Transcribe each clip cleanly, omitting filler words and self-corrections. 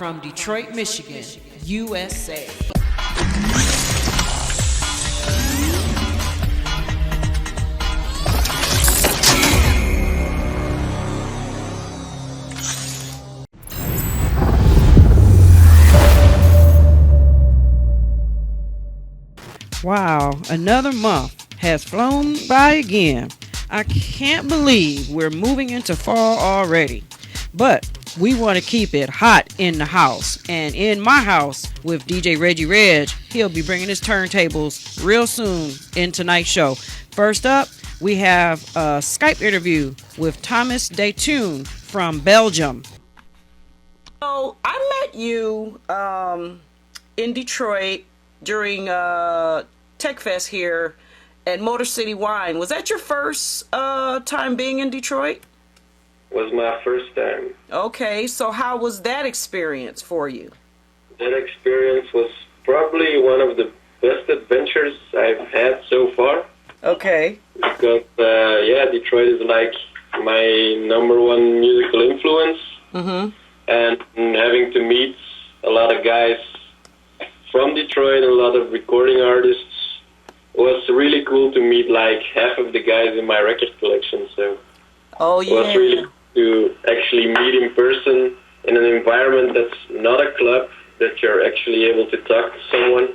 from Detroit, Michigan, USA. Wow, another month has flown by again. I can't believe we're moving into fall already. But we want to keep it hot in the house. And in my house with DJ Reggie Reg, he'll be bringing his turntables real soon in tonight's show. First up, we have a Skype interview with Thomas Detune from Belgium. So I met you in Detroit during Tech Fest here at Motor City Wine. Was that your first time being in Detroit? Was my first time. Okay, so how was that experience for you? That experience was probably one of the best adventures I've had so far. Okay. Because, Detroit is like my number one musical influence. Mm-hmm. And having to meet a lot of guys from Detroit, a lot of recording artists, was really cool to meet like half of the guys in my record collection. So oh, yeah. It was really to actually meet in person in an environment that's not a club, that you're actually able to talk to someone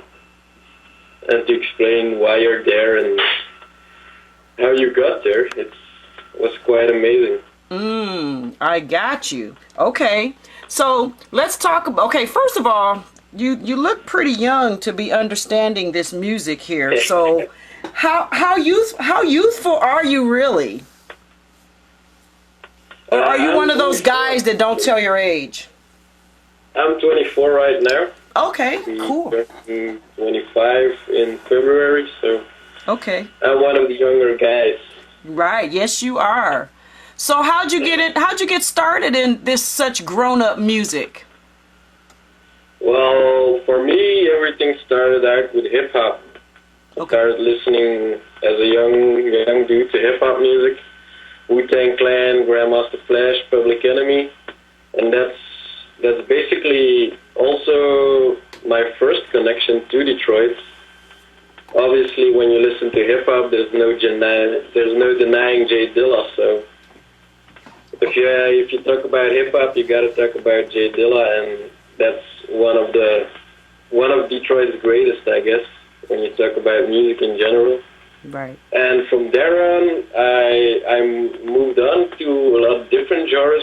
and to explain why you're there and how you got there. It was quite amazing. I got you. Okay, so let's talk about, okay, first of all, you look pretty young to be understanding this music here. So how youthful are you really? Or are you one of those guys that don't tell your age? I'm 24 right now. Okay, cool. I'm 25 in February, so okay. I'm one of the younger guys. Right, yes you are. So how'd you get started in this such grown-up music? Well, for me, everything started out with hip-hop. I started listening as a young dude to hip-hop music. Wu-Tang Clan, Grandmaster Flash, Public Enemy, and that's basically also my first connection to Detroit. Obviously, when you listen to hip-hop, there's no denying Jay Dilla, so if you talk about hip-hop, you gotta talk about Jay Dilla, and that's one of Detroit's greatest, I guess, when you talk about music in general. Right. And from there on, I moved on to a lot of different genres.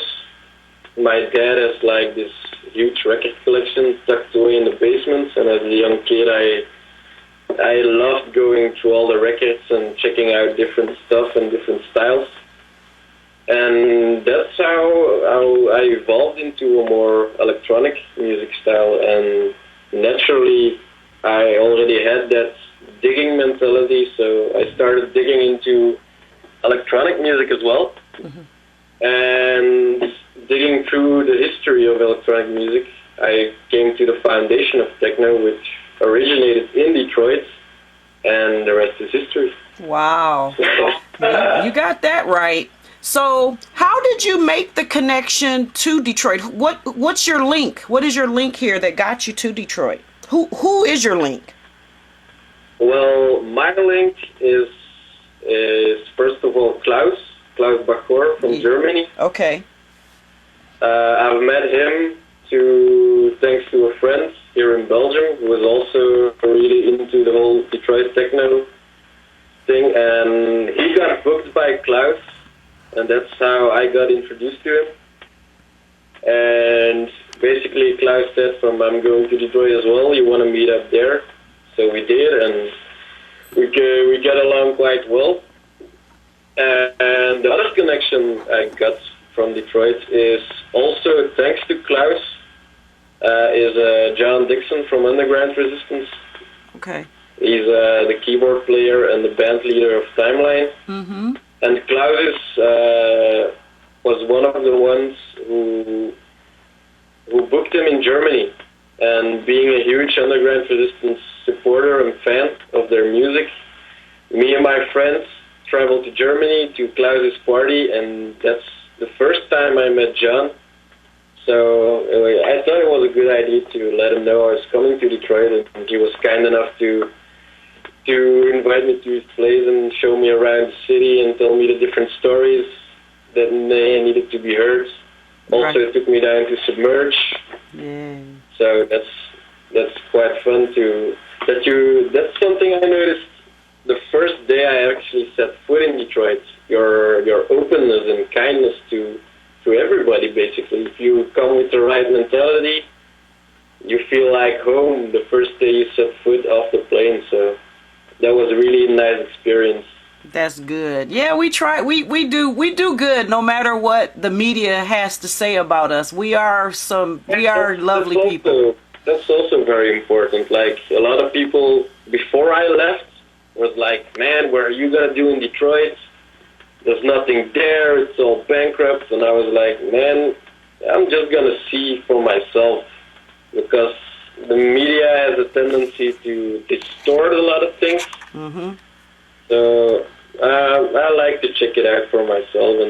My dad has like this huge record collection tucked away in the basement, and as a young kid, I loved going through all the records and checking out different stuff and different styles. And that's how I evolved into a more electronic music style. And naturally, I already had that digging mentality, so I started digging into electronic music as well. Mm-hmm. And digging through the history of electronic music, I came to the foundation of techno, which originated in Detroit, and the rest is history. Wow. You got that right. So how did you make the connection to Detroit? What's your link? What is your link here that got you to Detroit? Who is your link? Well, my link is first of all Klaus Bachor from Germany. Okay. I've met him thanks to a friend here in Belgium who was also really into the whole Detroit techno thing, and he got booked by Klaus, and that's how I got introduced to him. And basically Klaus said, I'm going to Detroit as well, you want to meet up there? So we did, and we got along quite well. And the other connection I got from Detroit is also thanks to Klaus, is John Dixon from Underground Resistance. Okay. He's the keyboard player and the band leader of Timeline. Mm-hmm. And Klaus was one of the ones who booked him in Germany. And being a huge Underground Resistance supporter and fan of their music, me and my friends traveled to Germany to Klaus's party, and that's the first time I met John. So I thought it was a good idea to let him know I was coming to Detroit, and he was kind enough to invite me to his place and show me around the city and tell me the different stories that they needed to be heard. Also, it took me down to Submerge. Yeah. So that's quite fun that's something I noticed the first day I actually set foot in Detroit. Your openness and kindness to everybody, basically. If you come with the right mentality, you feel like home the first day you set foot off the plane. So that was a really nice experience. That's good. Yeah, we try. We do good no matter what the media has to say about us. We are lovely people. That's also very important. Like, a lot of people before I left was like, man, what are you gonna do in Detroit? There's nothing there. It's all bankrupt. And I was like, man, I'm just gonna see for myself, because the media has a tendency to distort a lot of things. Mm-hmm. So I like to check it out for myself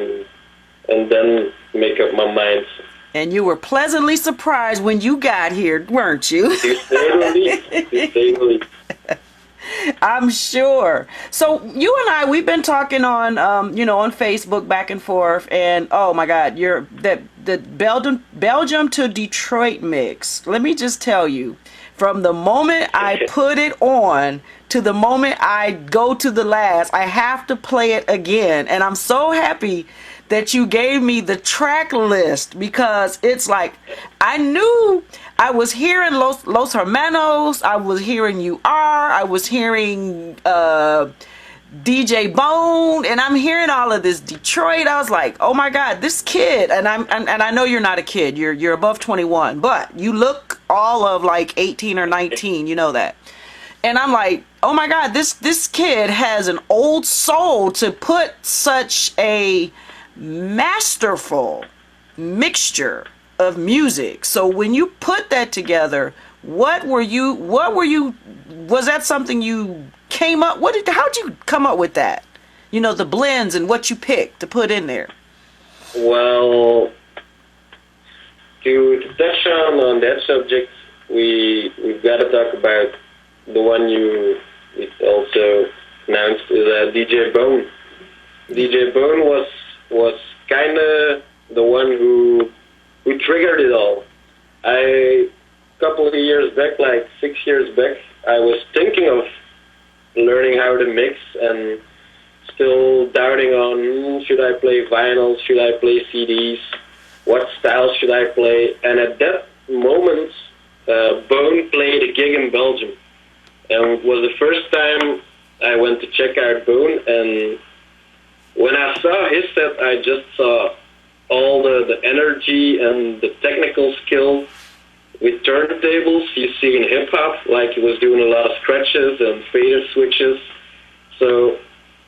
and then make up my mind. And you were pleasantly surprised when you got here, weren't you? To say the least. I'm sure. So you and I, we've been talking on, on Facebook back and forth, and oh my God, the Belgium to Detroit mix. Let me just tell you, from the moment I put it on to the moment I go to the last, I have to play it again, and I'm so happy that you gave me the track list, because it's like, I knew I was hearing Los Hermanos, I was hearing You Are, I was hearing DJ Bone, and I'm hearing all of this Detroit. I was like, oh my God, this kid, and I know you're not a kid, you're above 21, but you look all of like 18 or 19, you know that. And I'm like, oh my God, this kid has an old soul to put such a masterful mixture of music. So when you put that together, was that something you came up, how'd you come up with that? The blends and what you picked to put in there. Well, to touch on that subject, we've got to talk about the one you also announced, is DJ Bone. DJ Bone was kind of the one who triggered it all. A couple of years back, like 6 years back, I was thinking of learning how to mix and still doubting on, should I play vinyl, should I play CDs, what style should I play? And at that moment, Bone played a gig in Belgium. And it was the first time I went to check out Bone, and when I saw his set, I just saw all the energy and the technical skill with turntables you see in hip-hop, like he was doing a lot of scratches and fader switches. So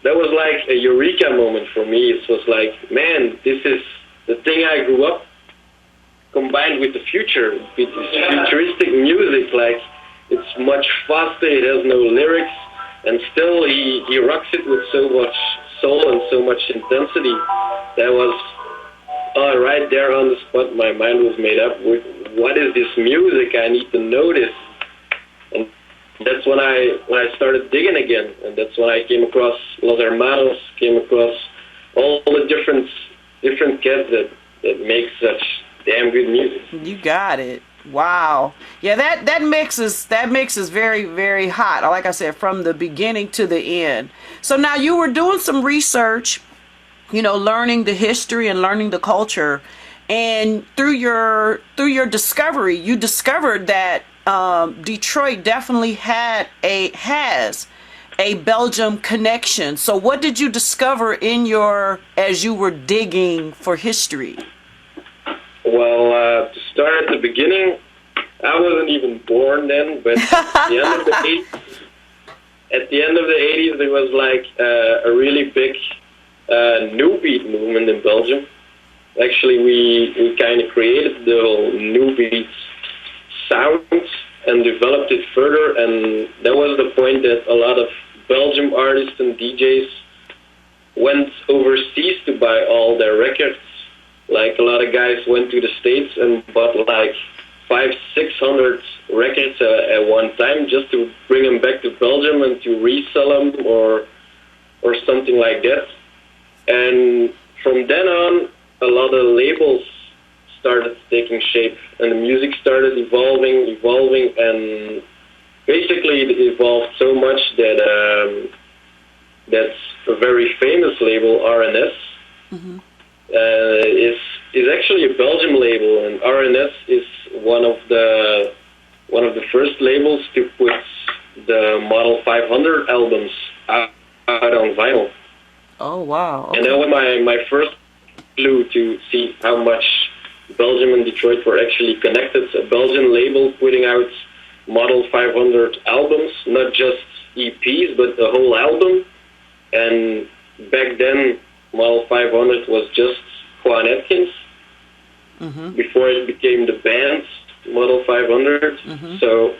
that was like a eureka moment for me. It was like, man, this is the thing I grew up combined with the future, with this futuristic music. Like, it's much faster, it has no lyrics, and still he rocks it with so much soul and so much intensity. That was right there on the spot. My mind was made up with, what is this music? I need to know this. And that's when I started digging again, and that's when I came across Los Hermanos, came across all the different cats that make such damn good music. You got it. Wow. Yeah, that mix is very, very hot. Like I said, from the beginning to the end. So now you were doing some research, learning the history and learning the culture, and through your discovery, you discovered that Detroit definitely has a Belgium connection. So what did you discover as you were digging for history? Well, to start at the beginning, I wasn't even born then, but at the end of the 80s, there was like a really big new beat movement in Belgium. Actually, we kind of created the whole new beat sound and developed it further, and that was the point that a lot of Belgium artists and DJs went overseas to buy all their records. Like a lot of guys went to the States and bought like 500-600 records at one time just to bring them back to Belgium and to resell them or something like that. And from then on, a lot of labels started taking shape, and the music started evolving, and basically it evolved so much that that's a very famous label, RNS. Mm-hmm. Is actually a Belgium label, and RNS is one of the first labels to put the Model 500 albums out on vinyl. Oh wow! Okay. And that was my first clue to see how much Belgium and Detroit were actually connected. A Belgian label putting out Model 500 albums, not just EPs, but a whole album. And back then, Model 500 was just Juan Atkins, before it became the band Model 500. So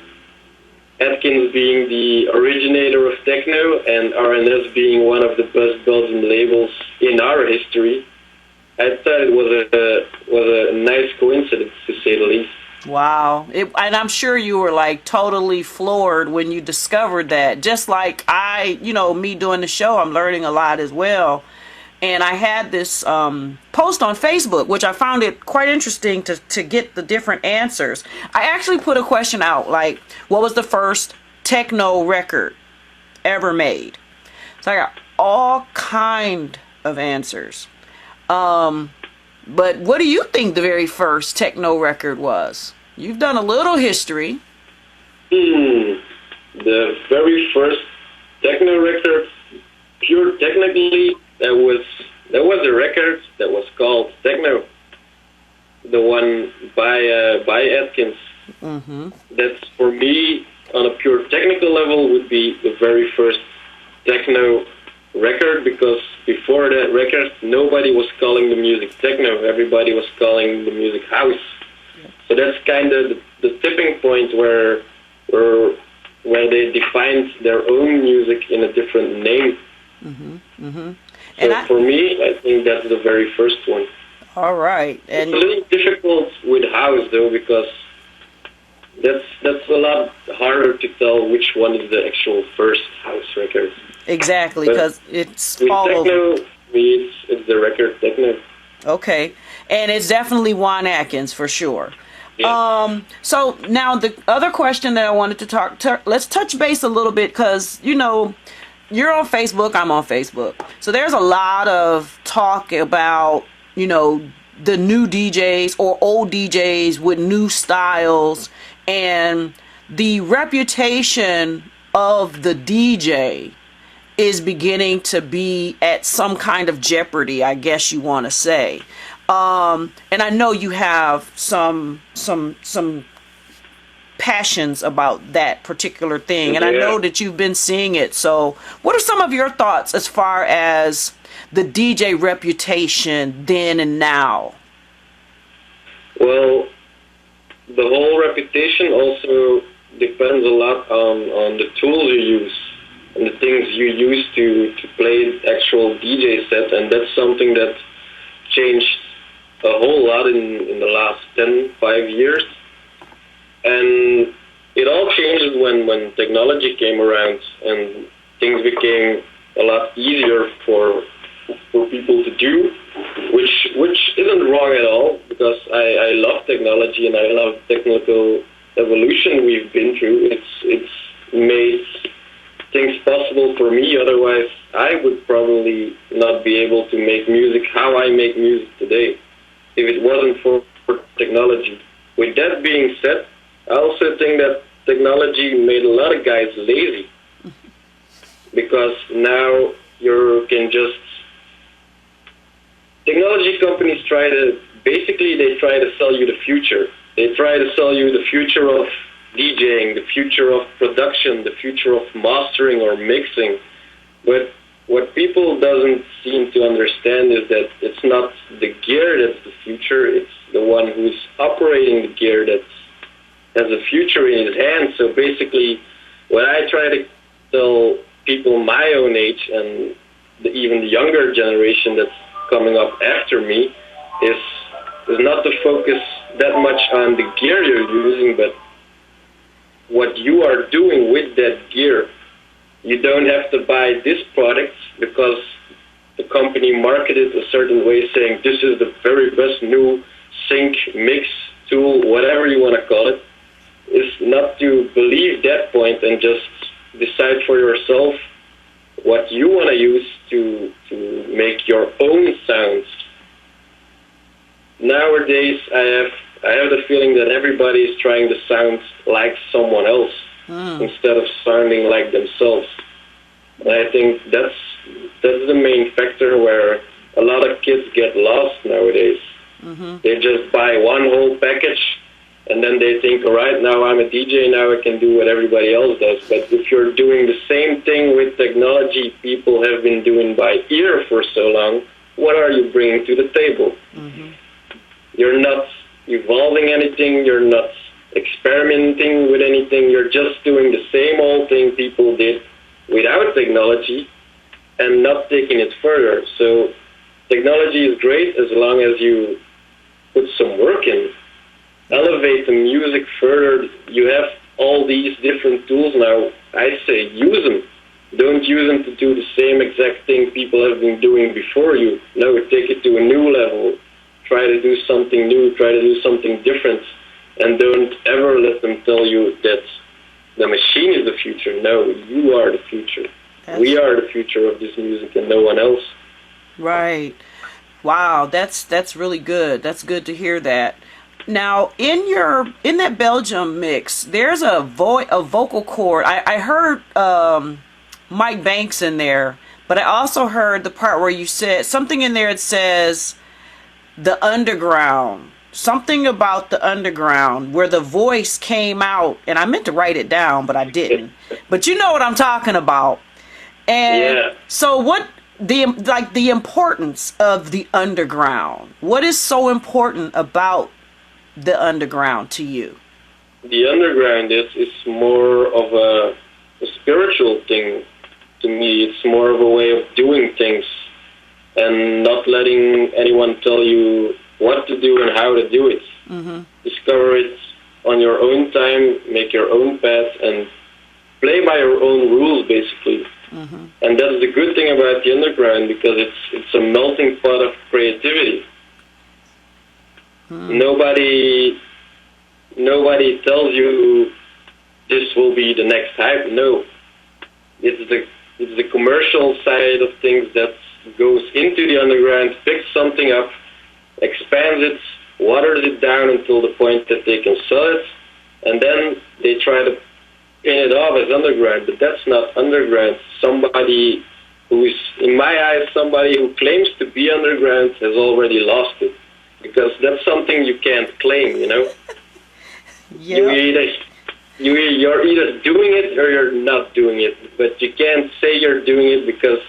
Atkins being the originator of techno and RNS being one of the best Belgian labels in our history, I thought it was a nice coincidence, to say the least. Wow. And I'm sure you were like totally floored when you discovered that. Just like me doing the show, I'm learning a lot as well. And I had this post on Facebook, which I found it quite interesting to get the different answers. I actually put a question out, like, what was the first techno record ever made? So I got all kind of answers. But what do you think the very first techno record was? You've done a little history. The very first techno record, pure technically, there was a record that was called Techno, the one by Atkins. That's, for me, on a pure technical level, would be the very first techno record, because before that record, nobody was calling the music techno. Everybody was calling the music house. So that's kind of the tipping point where they defined their own music in a different name. So for me, I think that's the very first one. All right. And it's a little difficult with house, though, because that's a lot harder to tell which one is the actual first house record. Exactly, because it's with all techno, over. It's the record techno. Okay, and it's definitely Juan Atkins for sure. Yeah. So now the other question that I wanted to let's touch base a little bit, because you're on Facebook, I'm on Facebook. So there's a lot of talk about, the new DJs or old DJs with new styles, and the reputation of the DJ is beginning to be at some kind of jeopardy, I guess you want to say. And I know you have some passions about that particular thing, and I know that you've been seeing it. So what are some of your thoughts as far as the DJ reputation then and now? Well, the whole reputation also depends a lot on the tools you use and the things you use to play actual DJ set, and that's something that changed a whole lot in the last 5 years. And it all changed when technology came around and things became a lot easier for people to do, which isn't wrong at all, because I love technology and I love technical evolution we've been through. It's made things possible for me, otherwise I would probably not be able to make music how I make music today if it wasn't for technology. With that being said, I also think that technology made a lot of guys lazy, because now you can just... Technology companies try to sell you the future. They try to sell you the future of DJing, the future of production, the future of mastering or mixing. But what people doesn't seem to understand is that it's not the gear that's the future, it's the one who's operating the gear that has a future in his hands. So basically, what I try to tell people my own age and even the younger generation that's coming up after me is focus that much on the gear you're using, but what you are doing with that gear. You don't have to buy this product because the company marketed a certain way, saying this is the very best new sync, mix, tool, whatever you want to call it. Is not to believe that point and just decide for yourself what you want to use to make your own sounds. Nowadays, I have the feeling that everybody is trying to sound like someone else instead of sounding like themselves. And I think that's the main factor where a lot of kids get lost nowadays. Mm-hmm. They just buy one whole package, and then they think, all right, now I'm a DJ, now I can do what everybody else does. But if you're doing the same thing with technology people have been doing by ear for so long, what are you bringing to the table? Mm-hmm. You're not evolving anything, you're not experimenting with anything, you're just doing the same old thing people did without technology and not taking it further. So technology is great as long as you put some work in. Elevate the music further. You have all these different tools now. I say use them. Don't use them to do the same exact thing people have been doing before you. No, take it to a new level. Try to do something new. Try to do something different. And don't ever let them tell you that the machine is the future. No, you are the future. We are the future of this music and no one else. Right. Wow, that's really good. That's good to hear that. Now, in that Belgium mix, there's a vocal cord. I heard Mike Banks in there, but I also heard the part where you said something in there that says the underground. Something about the underground where the voice came out, and I meant to write it down, but I didn't. But you know what I'm talking about. And so what the importance of the underground? What is so important about the underground to you? The underground is more of a spiritual thing to me. It's more of a way of doing things and not letting anyone tell you what to do and how to do it. Mm-hmm. Discover it on your own time, make your own path, and play by your own rules, basically. Mm-hmm. And that's the good thing about the underground, because it's a melting pot of creativity. Nobody tells you this will be the next hype. No, it's the commercial side of things that goes into the underground, picks something up, expands it, waters it down until the point that they can sell it, and then they try to pin it off as underground. But that's not underground. Somebody who is, in my eyes, somebody who claims to be underground has already lost it. Because that's something you can't claim, you know? Yep. You're either doing it or you're not doing it. But you can't say you're doing it, because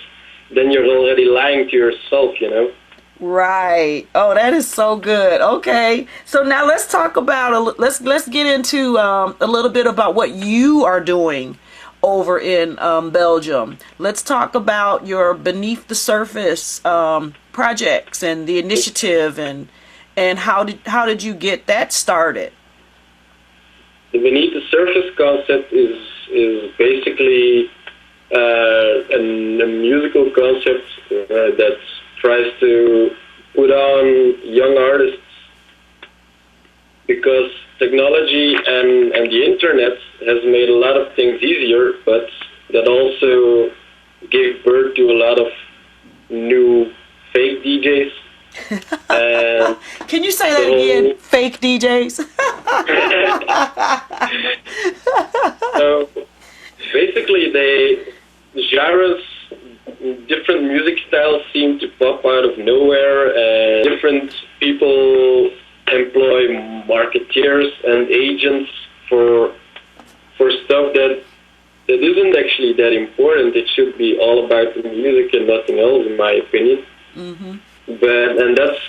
then you're already lying to yourself, you know? Right. Oh, that is so good. Okay. So now let's talk about, let's get into a little bit about what you are doing over in Belgium. Let's talk about your Beneath the Surface projects and the initiative, and how did you get that started? The Beneath the Surface concept is basically a musical concept that tries to put on young artists, because technology and the internet has made a lot of things easier, but that also gave birth to a lot of new fake DJs. And can you say that again? Fake DJs? So basically, genres, different music styles seem to pop out of nowhere, and different people employ marketeers and agents for stuff that isn't actually that important. It should be all about the music and nothing else, in my opinion. Mm-hmm. And that's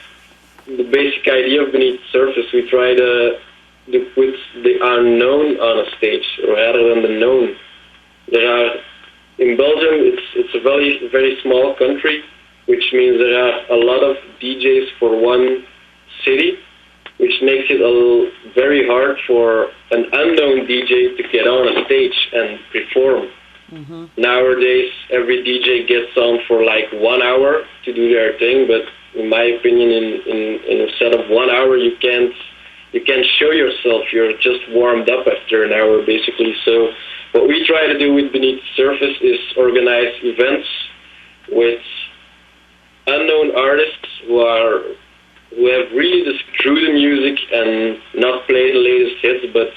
the basic idea of Beneath the Surface. We try to put the unknown on a stage rather than the known. In Belgium, it's a very, very small country, which means there are a lot of DJs for one city, makes it very hard for an unknown DJ to get on a stage and perform. Mm-hmm. Nowadays, every DJ gets on for like 1 hour to do their thing, but in my opinion, in a set of 1 hour, you can't show yourself. You're just warmed up after an hour, basically. So what we try to do with Beneath the Surface is organize events with unknown artists who have really just through the music and not play the latest hits, but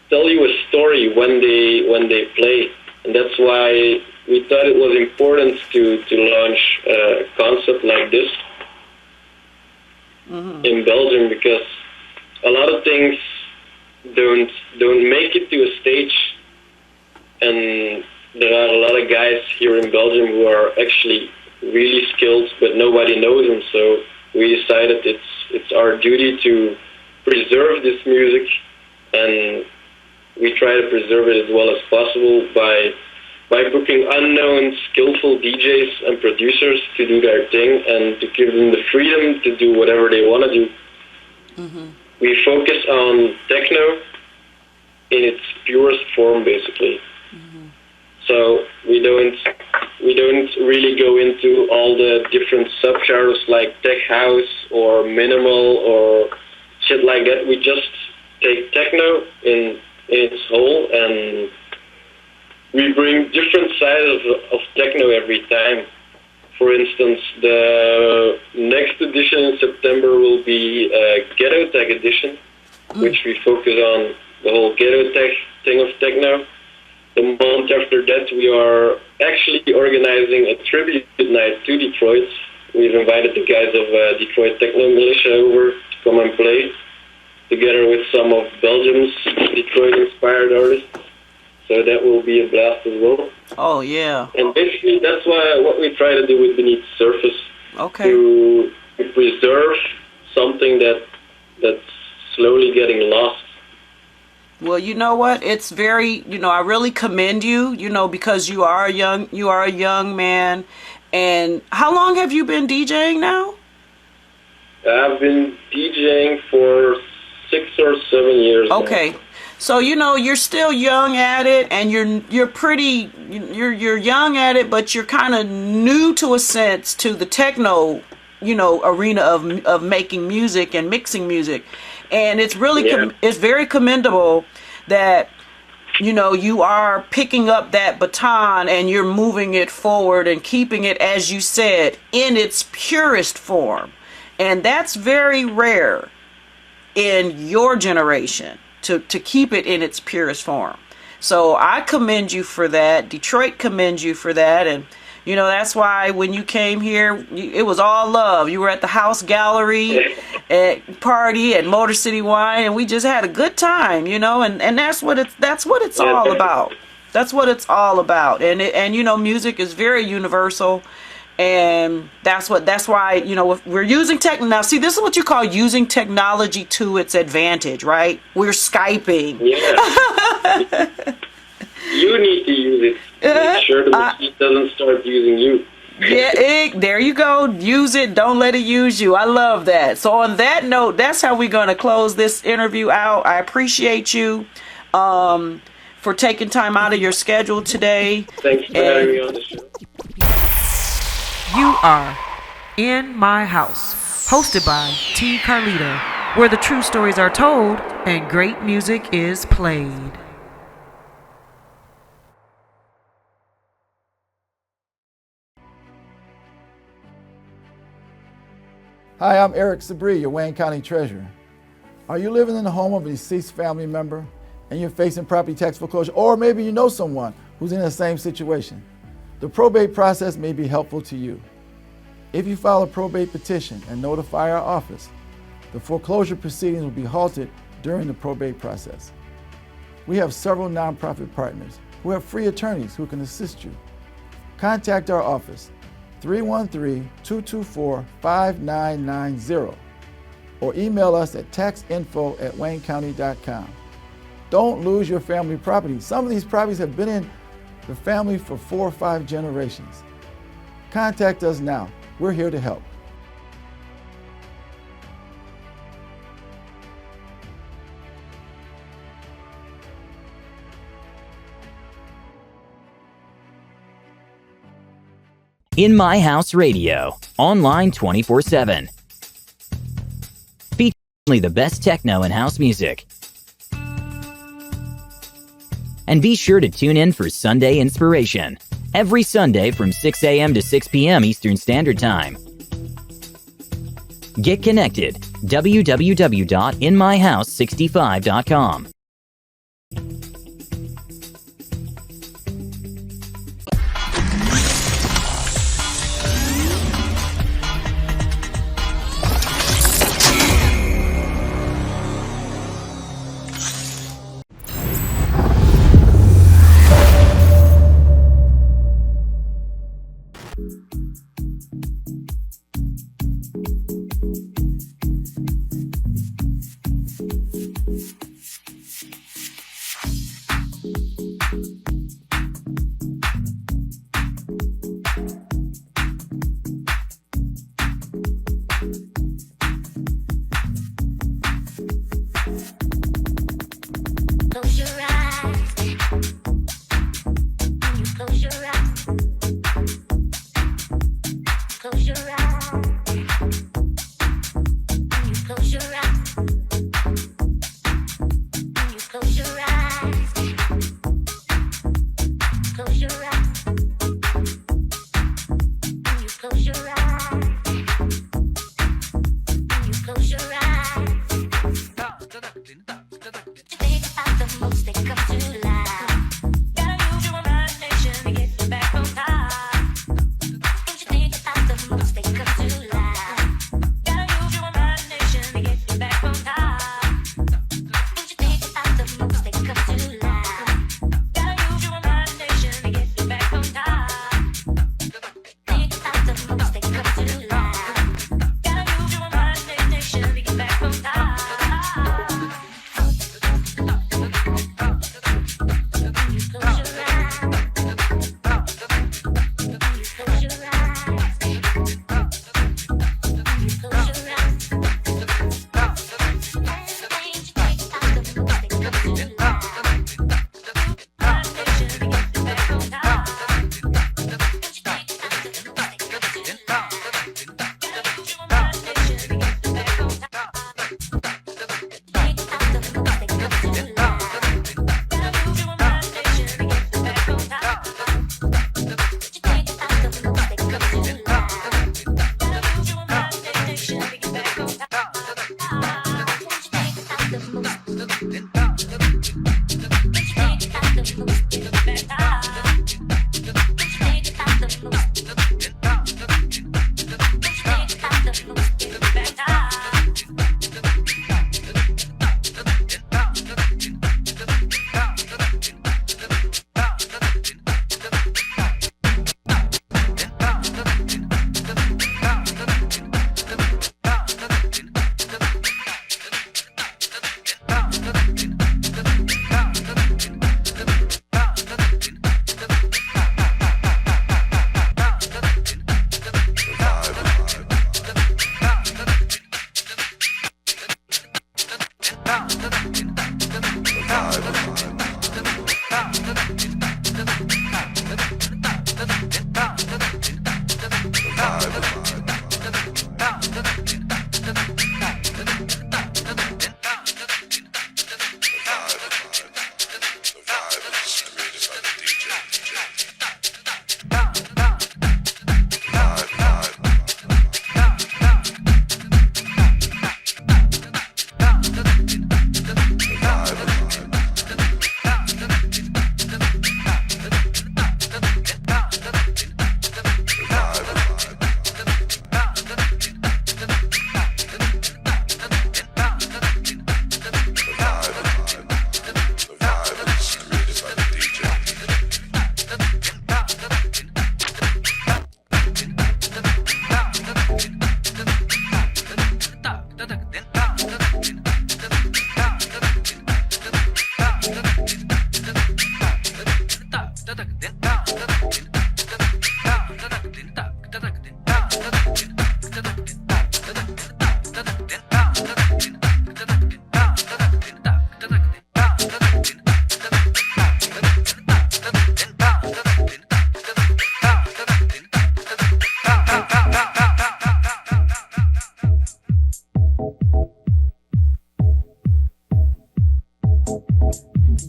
tell you a story when they play. And that's why we thought it was important to launch a concept like this in Belgium, because a lot of things don't make it to a stage, and there are a lot of guys here in Belgium who are actually really skilled, but nobody knows them. So we decided it's our duty to preserve this music, and we try to preserve it as well as possible by booking unknown, skillful DJs and producers to do their thing and to give them the freedom to do whatever they want to do. Mm-hmm. We focus on techno in its purest form, basically. Mm-hmm. So we don't really go into all the different subgenres like tech house or minimal or shit like that. We just take techno in its whole, and we bring different sides of techno every time. For instance, the next edition in September will be a Ghetto Tech edition, which we focus on the whole Ghetto Tech thing of techno. The month after that, we are actually organizing a tribute night to Detroit. We've invited the guys of Detroit Techno Militia over to come and play, together with some of Belgium's Detroit-inspired artists. So that will be a blast as well. Oh, yeah. And basically, that's what we try to do with Beneath the Surface. Okay. To preserve something that's slowly getting lost. Well, you know what? It's very, I really commend you, because you are a young man. And how long have you been DJing now? I've been DJing for 6 or 7 years now. Okay. So, you're still young at it, and you're young at it, but you're kind of new to a sense to the techno, arena of making music and mixing music. And it's really, it's very commendable that, you are picking up that baton and you're moving it forward and keeping it, as you said, in its purest form. And that's very rare in your generation, to keep it in its purest form. So I commend you for that. Detroit commends you for that. And, that's why when you came here, it was all love. You were at the House Gallery at party at Motor City Wine, and we just had a good time, and that's what it's all about. That's what it's all about. And music is very universal. And that's why, we're using tech. Now, see, this is what you call using technology to its advantage, right? We're Skyping. Yeah. You need to use it. Make sure the machine doesn't start using you. Yeah, there you go. Use it. Don't let it use you. I love that. So on that note, that's how we're going to close this interview out. I appreciate you for taking time out of your schedule today. Thanks for having me on the show. You are In My House, hosted by T. Carlito, where the true stories are told and great music is played. Hi, I'm Eric Sabri, your Wayne County Treasurer. Are you living in the home of a deceased family member and you're facing property tax foreclosure, or maybe you know someone who's in the same situation? The probate process may be helpful to you. If you file a probate petition and notify our office, the foreclosure proceedings will be halted during the probate process. We have several nonprofit partners who have free attorneys who can assist you. Contact our office, 313-224-5990, or email us at taxinfo@waynecounty.com. Don't lose your family property. Some of these properties have been in the family for 4 or 5 generations. Contact us now. We're here to help. In My House Radio, online 24/7. Featuring only the best techno and house music. And be sure to tune in for Sunday Inspiration, every Sunday from 6 a.m. to 6 p.m. Eastern Standard Time. Get connected, www.inmyhouse65.com.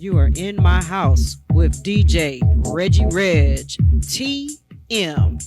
You are in my house with DJ Reggie Reg, TM.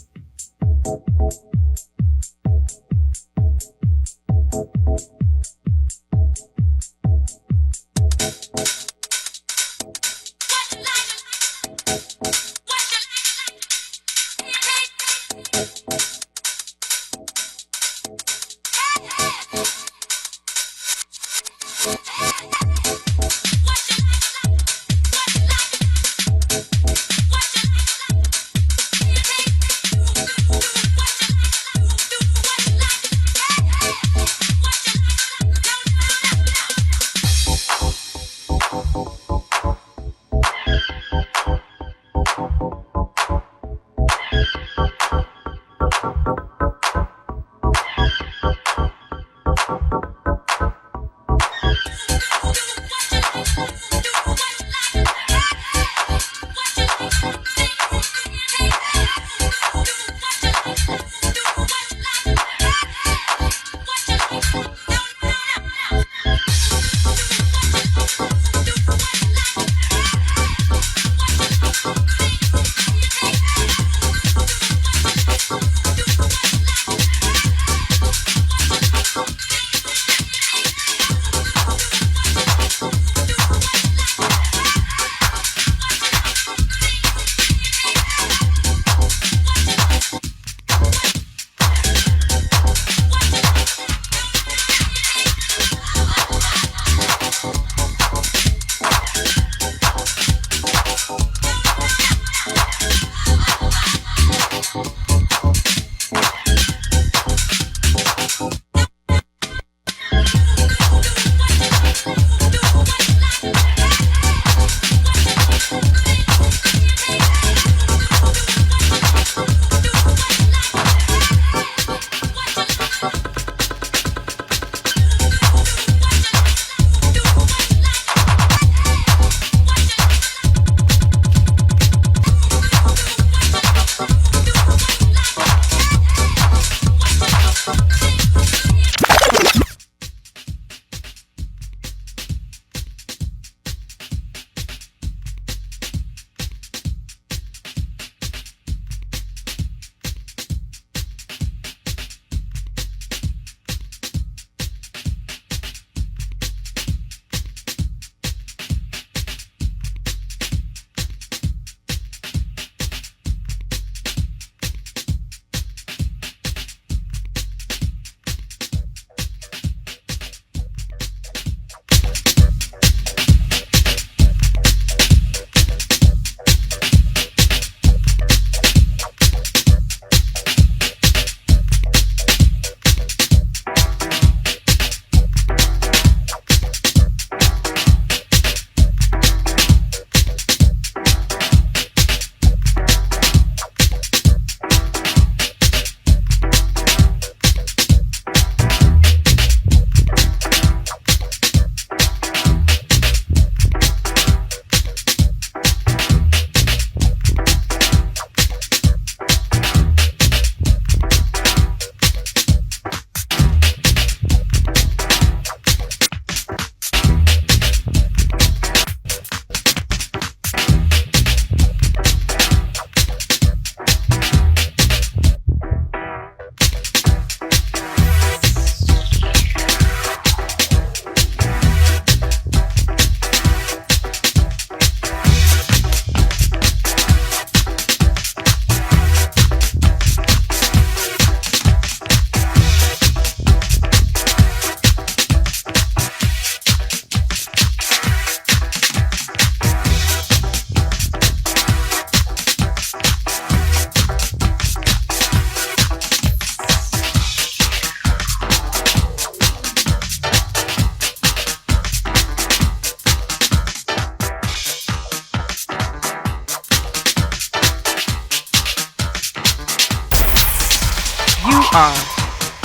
are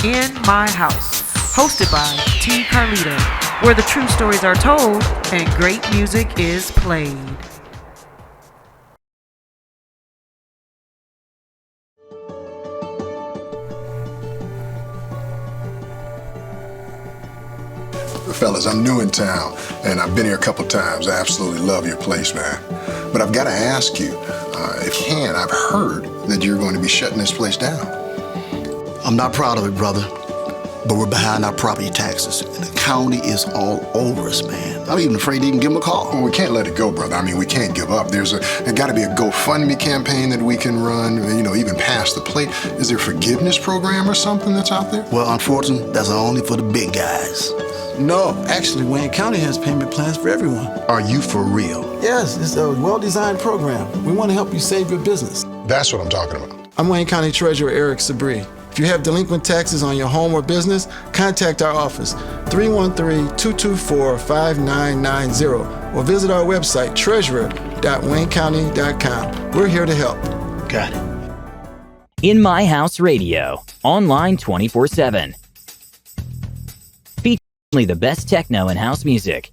In My House, hosted by T. Carlito, where the true stories are told and great music is played. Fellas, I'm new in town, and I've been here a couple times. I absolutely love your place, man. But I've got to ask you, if you can, I've heard that you're going to be shutting this place down. I'm not proud of it, brother, but we're behind our property taxes, and the county is all over us, man. I'm even afraid to even give them a call. Well, we can't let it go, brother. I mean, we can't give up. There's got to be a GoFundMe campaign that we can run, even past the plate. Is there a forgiveness program or something that's out there? Well, unfortunately, that's only for the big guys. No, actually, Wayne County has payment plans for everyone. Are you for real? Yes, it's a well-designed program. We want to help you save your business. That's what I'm talking about. I'm Wayne County Treasurer Eric Sabri. If you have delinquent taxes on your home or business, contact our office, 313-224-5990, or visit our website, treasurer.waynecounty.com. We're here to help. Got it. In My House Radio, online 24/7. Featuring only the best techno and house music.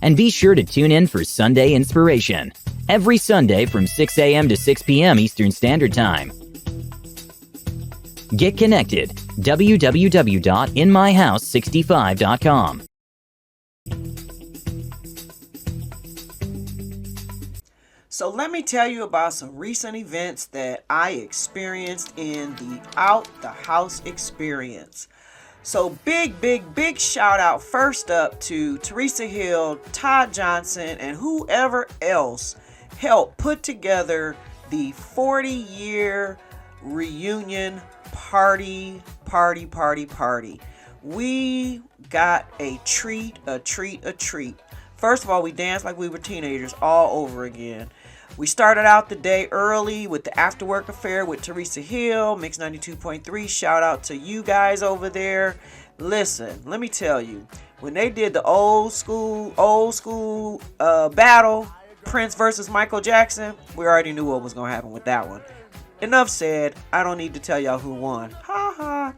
And be sure to tune in for Sunday Inspiration. Every Sunday from 6 a.m. to 6 p.m. Eastern Standard Time. Get connected. www.inmyhouse65.com. So let me tell you about some recent events that I experienced in the Out the House experience. So big shout out first up to Teresa Hill, Todd Johnson, and whoever else helped put together the 40-year reunion party. We got a treat. First of all, we danced like we were teenagers all over again. We started out the day early with the after work affair with Teresa Hill, Mix 92.3. Shout out to you guys over there. Listen, let me tell you, when they did the old school battle, Prince versus Michael Jackson, we already knew what was going to happen with that one. Enough said. I don't need to tell y'all who won. Ha ha.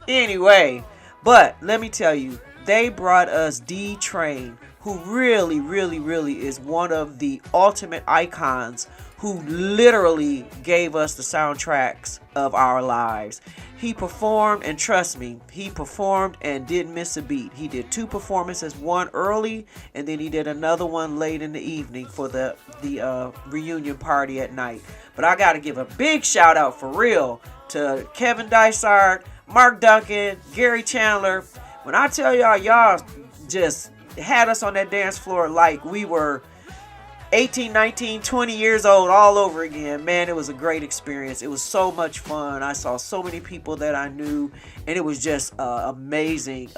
Anyway, but let me tell you, they brought us D-Train, who really is one of the ultimate icons, who literally gave us the soundtracks of our lives. He performed, and trust me, he performed and didn't miss a beat. He did 2 performances, one early, and then he did another one late in the evening for the reunion party at night. But I got to give a big shout out for real to Kevin Dysart, Mark Duncan, Gary Chandler. When I tell y'all just had us on that dance floor like we were 18, 19, 20 years old all over again. Man, it was a great experience. It was so much fun. I saw so many people that I knew, and it was just amazing,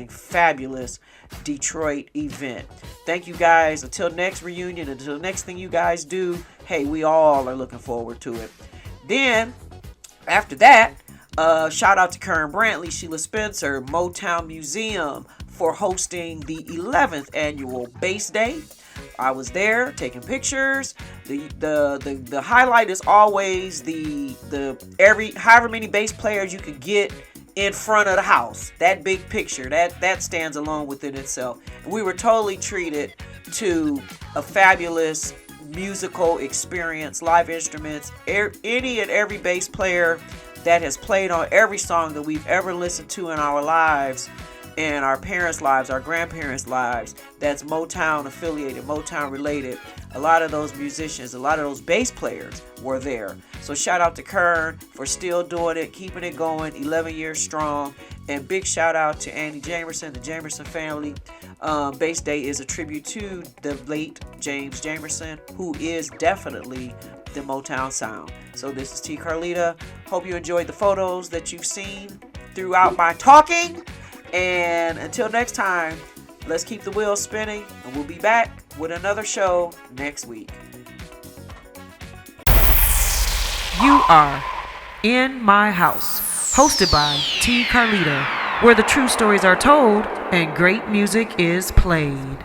fabulous Detroit event. Thank you guys. Until next reunion, until next thing you guys do, hey, we all are looking forward to it. Then, after that, shout out to Karen Brantley, Sheila Spencer, Motown Museum for hosting the 11th annual Bass Day. I was there taking pictures. The highlight is always the however many bass players you could get in front of the house. That big picture that stands alone within itself. We were totally treated to a fabulous musical experience, live instruments, any and every bass player that has played on every song that we've ever listened to in our lives, and our parents' lives, our grandparents' lives, that's Motown affiliated, Motown related. A lot of those musicians, a lot of those bass players were there. So shout out to Kern for still doing it, keeping it going, 11 years strong. And big shout out to Andy Jamerson, the Jamerson family. Bass Day is a tribute to the late James Jamerson, who is definitely the Motown sound. So this is T. Carlita. Hope you enjoyed the photos that you've seen throughout my talking. And until next time, let's keep the wheels spinning, and we'll be back with another show next week. You are In My House, hosted by T. Carlita, where the true stories are told and great music is played.